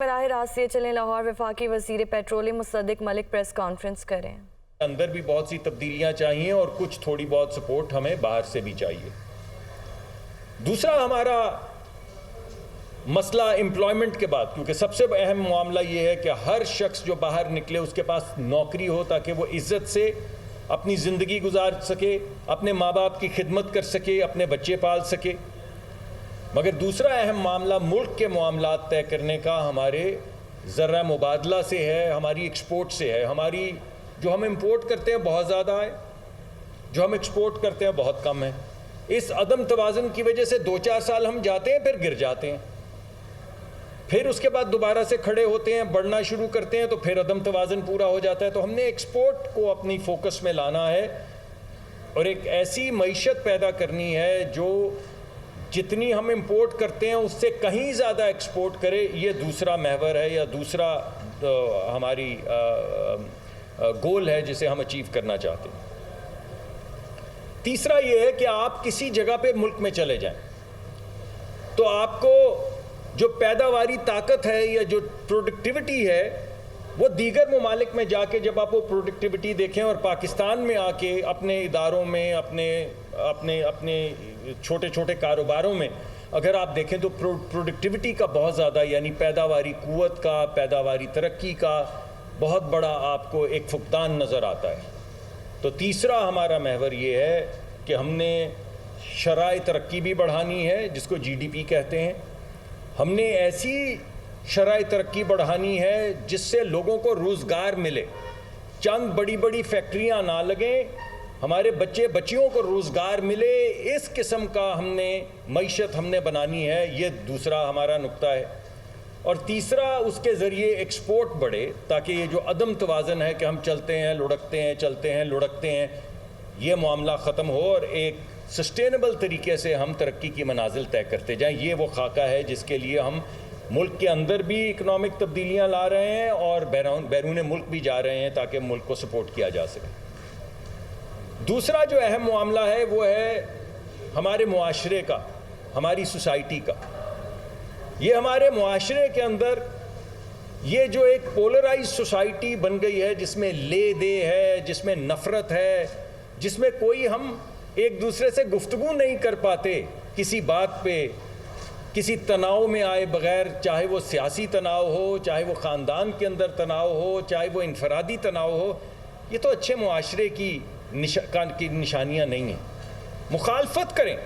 براہ راست یہ چلیں لاہور وفاقی وزیر پیٹرولیم مصدق ملک پریس کانفرنس کریں۔ اندر بھی بہت سی تبدیلیاں چاہیے اور کچھ تھوڑی بہت سپورٹ ہمیں باہر سے بھی چاہیے۔ دوسرا ہمارا مسئلہ امپلائمنٹ کے بعد، کیونکہ سب سے اہم معاملہ یہ ہے کہ ہر شخص جو باہر نکلے اس کے پاس نوکری ہو تاکہ وہ عزت سے اپنی زندگی گزار سکے، اپنے ماں باپ کی خدمت کر سکے، اپنے بچے پال سکے۔ مگر دوسرا اہم معاملہ ملک کے معاملات طے کرنے کا ہمارے ذرہ مبادلہ سے ہے، ہماری ایکسپورٹ سے ہے۔ ہماری جو ہم امپورٹ کرتے ہیں بہت زیادہ ہے، جو ہم ایکسپورٹ کرتے ہیں بہت کم ہے۔ اس عدم توازن کی وجہ سے 2-4 سال ہم جاتے ہیں، پھر گر جاتے ہیں، پھر اس کے بعد دوبارہ سے کھڑے ہوتے ہیں، بڑھنا شروع کرتے ہیں تو پھر عدم توازن پورا ہو جاتا ہے۔ تو ہم نے ایکسپورٹ کو اپنی فوکس میں لانا ہے اور ایک ایسی معیشت پیدا کرنی ہے جو جتنی ہم امپورٹ کرتے ہیں اس سے کہیں زیادہ ایکسپورٹ کرے۔ یہ دوسرا محور ہے یا دوسرا ہماری گول ہے جسے ہم اچیو کرنا چاہتے ہیں۔ تیسرا یہ ہے کہ آپ کسی جگہ پہ ملک میں چلے جائیں تو آپ کو جو پیداواری طاقت ہے یا جو پروڈکٹیوٹی ہے وہ دیگر ممالک میں جا کے جب آپ وہ پروڈکٹیوٹی دیکھیں اور پاکستان میں آ کے اپنے اداروں میں اپنے چھوٹے چھوٹے کاروباروں میں اگر آپ دیکھیں تو پروڈکٹیوٹی کا بہت زیادہ، یعنی پیداواری قوت کا، پیداواری ترقی کا بہت بڑا آپ کو ایک فقدان نظر آتا ہے۔ تو تیسرا ہمارا محور یہ ہے کہ ہم نے شرائع ترقی بھی بڑھانی ہے جس کو GDP کہتے ہیں۔ ہم نے ایسی شرائع ترقی بڑھانی ہے جس سے لوگوں کو روزگار ملے، چند بڑی بڑی فیکٹریاں نہ لگیں، ہمارے بچیوں کو روزگار ملے۔ اس قسم کا ہم نے معیشت ہم نے بنانی ہے، یہ دوسرا ہمارا نقطہ ہے۔ اور تیسرا اس کے ذریعے ایکسپورٹ بڑھے تاکہ یہ جو عدم توازن ہے کہ ہم چلتے ہیں لڑکتے ہیں، چلتے ہیں لڑکتے ہیں، یہ معاملہ ختم ہو اور ایک سسٹینیبل طریقے سے ہم ترقی کی منازل طے کرتے جائیں۔ یہ وہ خاکہ ہے جس کے لیے ہم ملک کے اندر بھی اکنامک تبدیلیاں لا رہے ہیں اور بیرون ملک بھی جا رہے ہیں تاکہ ملک کو سپورٹ کیا جا سکے۔ دوسرا جو اہم معاملہ ہے وہ ہے ہمارے معاشرے کا، ہماری سوسائٹی کا۔ یہ ہمارے معاشرے کے اندر یہ جو ایک پولرائز سوسائٹی بن گئی ہے جس میں لے دے ہے، جس میں نفرت ہے، جس میں کوئی ہم ایک دوسرے سے گفتگو نہیں کر پاتے کسی بات پہ، کسی تناؤ میں آئے بغیر، چاہے وہ سیاسی تناؤ ہو، چاہے وہ خاندان کے اندر تناؤ ہو، چاہے وہ انفرادی تناؤ ہو، یہ تو اچھے معاشرے کی نشانیاں نہیں ہیں۔ مخالفت کریں،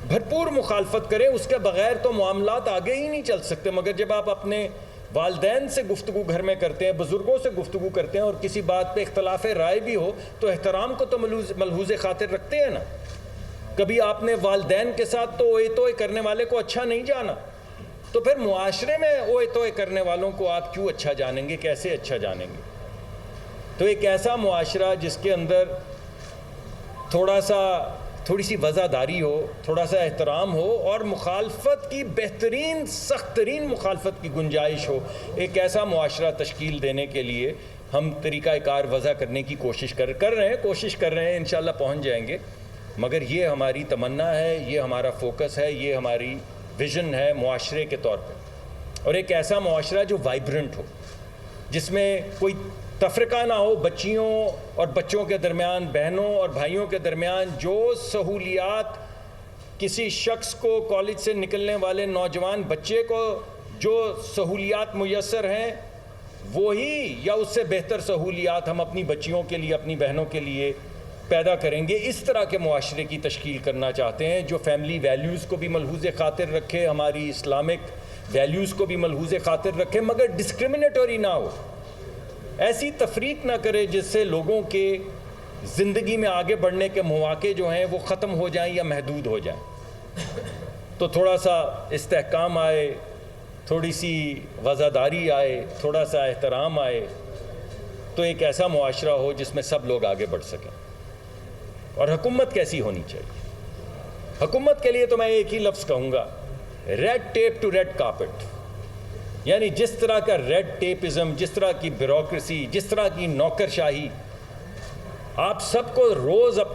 بھرپور مخالفت کریں، اس کے بغیر تو معاملات آگے ہی نہیں چل سکتے۔ مگر جب آپ اپنے والدین سے گفتگو گھر میں کرتے ہیں، بزرگوں سے گفتگو کرتے ہیں اور کسی بات پہ اختلاف رائے بھی ہو تو احترام کو تو ملحوظ خاطر رکھتے ہیں نا۔ کبھی آپ نے والدین کے ساتھ تو اوئے توئے کرنے والے کو اچھا نہیں جانا، تو پھر معاشرے میں اوئے توئے کرنے والوں کو آپ کیوں اچھا جانیں گے، کیسے اچھا جانیں گے؟ تو ایک ایسا معاشرہ جس کے اندر تھوڑی سی وزاداری ہو، تھوڑا سا احترام ہو اور مخالفت کی بہترین سخت ترین مخالفت کی گنجائش ہو، ایک ایسا معاشرہ تشکیل دینے کے لیے ہم طریقہ کار وضع کرنے کی کوشش کر رہے ہیں، انشاءاللہ پہنچ جائیں گے۔ مگر یہ ہماری تمنا ہے، یہ ہمارا فوکس ہے، یہ ہماری ویژن ہے معاشرے کے طور پہ، اور ایک ایسا معاشرہ جو وائبرنٹ ہو، جس میں کوئی تفرقہ نہ ہو بچیوں اور بچوں کے درمیان، بہنوں اور بھائیوں کے درمیان۔ جو سہولیات کسی شخص کو، کالج سے نکلنے والے نوجوان بچے کو جو سہولیات میسر ہیں، وہی یا اس سے بہتر سہولیات ہم اپنی بچیوں کے لیے، اپنی بہنوں کے لیے پیدا کریں گے۔ اس طرح کے معاشرے کی تشکیل کرنا چاہتے ہیں جو فیملی ویلیوز کو بھی ملحوظ خاطر رکھے، ہماری اسلامک ویلیوز کو بھی ملحوظ خاطر رکھے، مگر ڈسکرمنیٹری نہ ہو، ایسی تفریق نہ کرے جس سے لوگوں کے زندگی میں آگے بڑھنے کے مواقع جو ہیں وہ ختم ہو جائیں یا محدود ہو جائیں۔ تو تھوڑا سا استحکام آئے، تھوڑی سی وزاداری آئے، تھوڑا سا احترام آئے، تو ایک ایسا معاشرہ ہو جس میں سب لوگ آگے بڑھ سکیں۔ اور حکومت کیسی ہونی چاہیے؟ حکومت کے لیے تو میں ایک ہی لفظ کہوں گا، red tape to red carpet. یعنی جس طرح کا ریڈ ٹیپزم، جس طرح کی بیوروکریسی، جس طرح کی نوکرشاہی، آپ سب کو روز اپنے